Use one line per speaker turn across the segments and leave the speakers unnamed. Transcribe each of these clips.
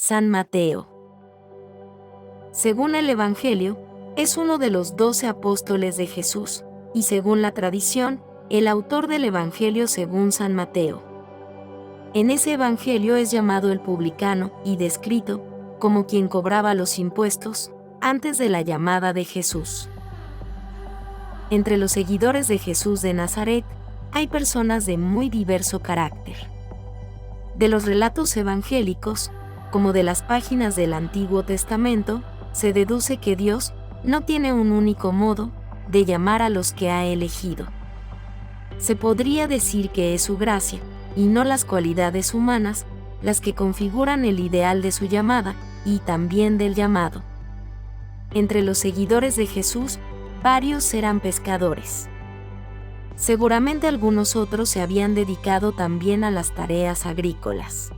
San Mateo. Según el Evangelio, es uno de los 12 apóstoles de Jesús, y según la tradición, el autor del Evangelio según San Mateo. En ese Evangelio es llamado el publicano y descrito como quien cobraba los impuestos antes de la llamada de Jesús. Entre los seguidores de Jesús de Nazaret hay personas de muy diverso carácter. De los relatos evangélicos, como de las páginas del Antiguo Testamento, se deduce que Dios no tiene un único modo de llamar a los que ha elegido. Se podría decir que es su gracia, y no las cualidades humanas, las que configuran el ideal de su llamada, y también del llamado. Entre los seguidores de Jesús, varios eran pescadores. Seguramente algunos otros se habían dedicado también a las tareas agrícolas.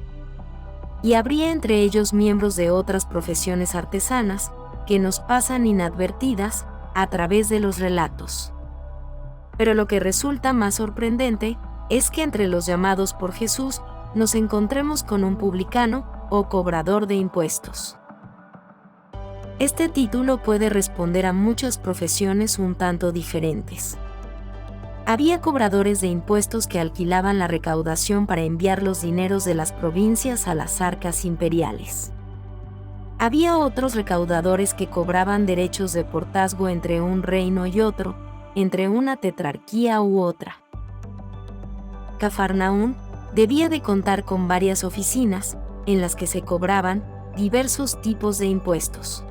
Y habría entre ellos miembros de otras profesiones artesanas, que nos pasan inadvertidas a través de los relatos. Pero lo que resulta más sorprendente es que entre los llamados por Jesús nos encontremos con un publicano o cobrador de impuestos. Este título puede responder a muchas profesiones un tanto diferentes. Había cobradores de impuestos que alquilaban la recaudación para enviar los dineros de las provincias a las arcas imperiales. Había otros recaudadores que cobraban derechos de portazgo entre un reino y otro, entre una tetrarquía u otra. Cafarnaún debía de contar con varias oficinas, en las que se cobraban diversos tipos de impuestos.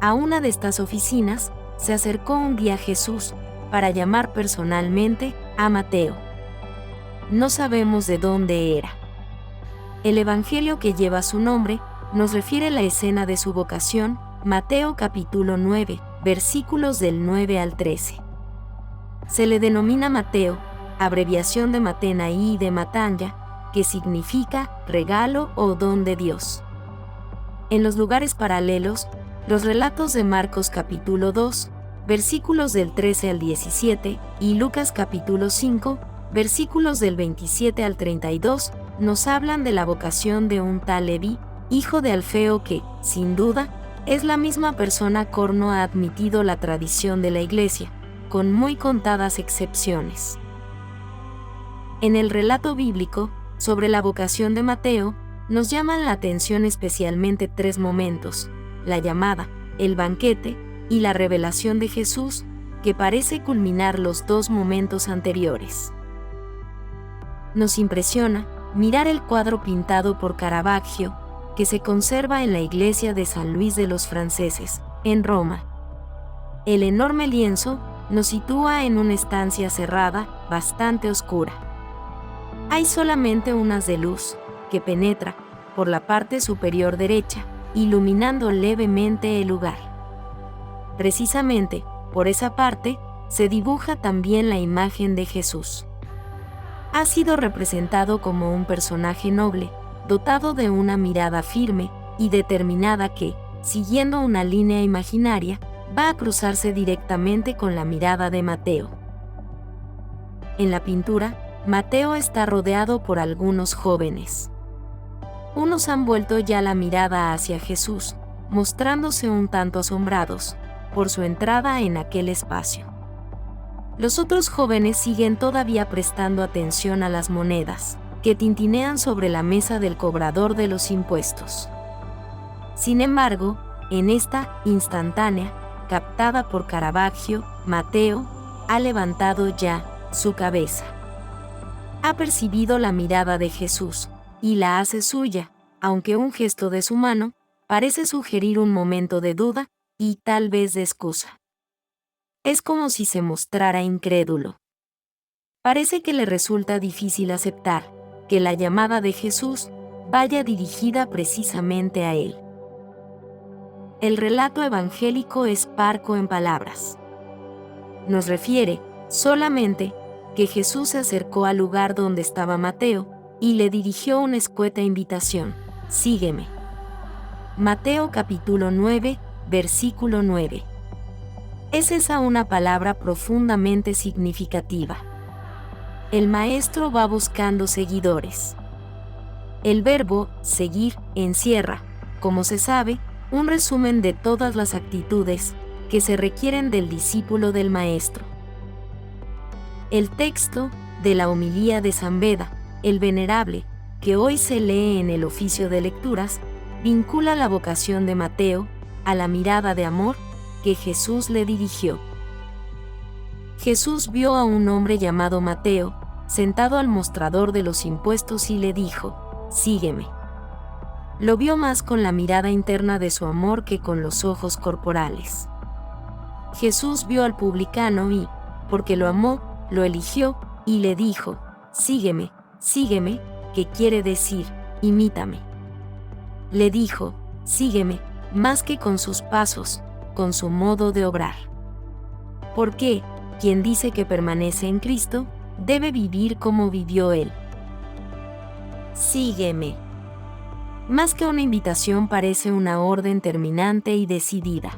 A una de estas oficinas se acercó un día Jesús, para llamar personalmente a Mateo. No sabemos de dónde era. El Evangelio que lleva su nombre nos refiere la escena de su vocación, Mateo capítulo 9, versículos del 9 al 13. Se le denomina Mateo, abreviación de Matena y de Matanya, que significa regalo o don de Dios. En los lugares paralelos, los relatos de Marcos capítulo 2, versículos del 13 al 17, y Lucas capítulo 5, versículos del 27 al 32, nos hablan de la vocación de un tal Leví, hijo de Alfeo que, sin duda, es la misma persona corno ha admitido la tradición de la Iglesia, con muy contadas excepciones. En el relato bíblico, sobre la vocación de Mateo, nos llaman la atención especialmente 3 momentos: la llamada, el banquete, y la revelación de Jesús, que parece culminar los 2 momentos anteriores. Nos impresiona mirar el cuadro pintado por Caravaggio, que se conserva en la iglesia de San Luis de los Franceses, en Roma. El enorme lienzo nos sitúa en una estancia cerrada, bastante oscura. Hay solamente un haz de luz, que penetra por la parte superior derecha, iluminando levemente el lugar. Precisamente, por esa parte, se dibuja también la imagen de Jesús. Ha sido representado como un personaje noble, dotado de una mirada firme y determinada que, siguiendo una línea imaginaria, va a cruzarse directamente con la mirada de Mateo. En la pintura, Mateo está rodeado por algunos jóvenes. Unos han vuelto ya la mirada hacia Jesús, mostrándose un tanto asombrados por su entrada en aquel espacio. Los otros jóvenes siguen todavía prestando atención a las monedas, que tintinean sobre la mesa del cobrador de los impuestos. Sin embargo, en esta instantánea, captada por Caravaggio, Mateo ha levantado ya su cabeza. Ha percibido la mirada de Jesús, y la hace suya, aunque un gesto de su mano parece sugerir un momento de duda y tal vez de excusa. Es como si se mostrara incrédulo. Parece que le resulta difícil aceptar que la llamada de Jesús vaya dirigida precisamente a él. El relato evangélico es parco en palabras. Nos refiere solamente que Jesús se acercó al lugar donde estaba Mateo y le dirigió una escueta invitación: sígueme. Mateo capítulo 9, versículo 9. Es esa una palabra profundamente significativa. El maestro va buscando seguidores. El verbo seguir encierra, como se sabe, un resumen de todas las actitudes que se requieren del discípulo del Maestro. El texto de la homilía de San Beda, el Venerable, que hoy se lee en el oficio de lecturas, vincula la vocación de Mateo a la mirada de amor que Jesús le dirigió. Jesús vio a un hombre llamado Mateo, sentado al mostrador de los impuestos y le dijo: «Sígueme». Lo vio más con la mirada interna de su amor que con los ojos corporales. Jesús vio al publicano y, porque lo amó, lo eligió y le dijo: «Sígueme, sígueme», que quiere decir, imítame. Le dijo: «Sígueme», más que con sus pasos, con su modo de obrar. Porque quien dice que permanece en Cristo, debe vivir como vivió Él. Sígueme. Más que una invitación, parece una orden terminante y decidida.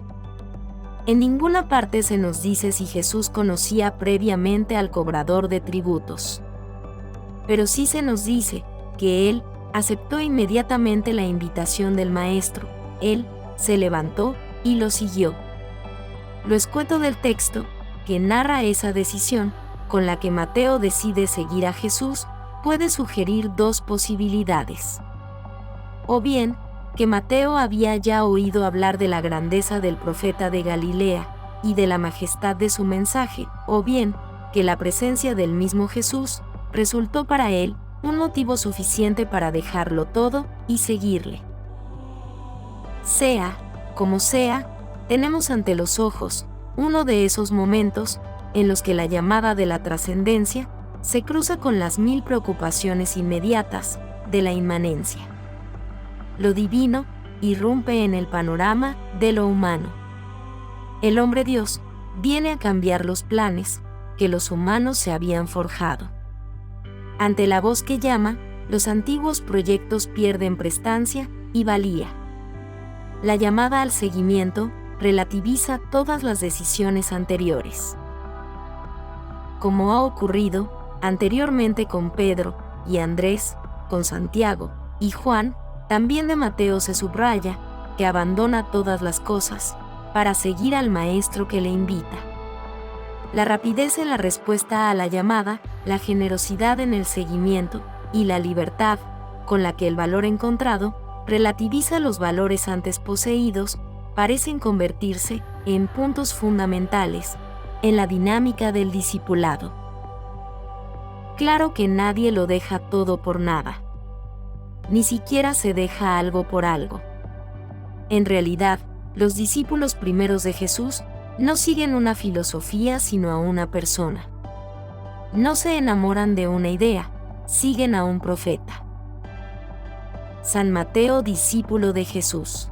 En ninguna parte se nos dice si Jesús conocía previamente al cobrador de tributos. Pero sí se nos dice que Él aceptó inmediatamente la invitación del Maestro. Él se levantó y lo siguió. Lo escueto del texto, que narra esa decisión, con la que Mateo decide seguir a Jesús, puede sugerir dos posibilidades. O bien, que Mateo había ya oído hablar de la grandeza del profeta de Galilea y de la majestad de su mensaje, o bien, que la presencia del mismo Jesús resultó para él un motivo suficiente para dejarlo todo y seguirle. Sea como sea, tenemos ante los ojos uno de esos momentos en los que la llamada de la trascendencia se cruza con las 1000 preocupaciones inmediatas de la inmanencia. Lo divino irrumpe en el panorama de lo humano. El hombre Dios viene a cambiar los planes que los humanos se habían forjado. Ante la voz que llama, los antiguos proyectos pierden prestancia y valía. La llamada al seguimiento relativiza todas las decisiones anteriores. Como ha ocurrido anteriormente con Pedro y Andrés, con Santiago y Juan, también de Mateo se subraya que abandona todas las cosas para seguir al Maestro que le invita. La rapidez en la respuesta a la llamada, la generosidad en el seguimiento y la libertad con la que el valor encontrado relativiza los valores antes poseídos parecen convertirse en puntos fundamentales en la dinámica del discipulado. Claro que nadie lo deja todo por nada. Ni siquiera se deja algo por algo. En realidad, los discípulos primeros de Jesús no siguen una filosofía sino a una persona. No se enamoran de una idea, siguen a un profeta. San Mateo, discípulo de Jesús.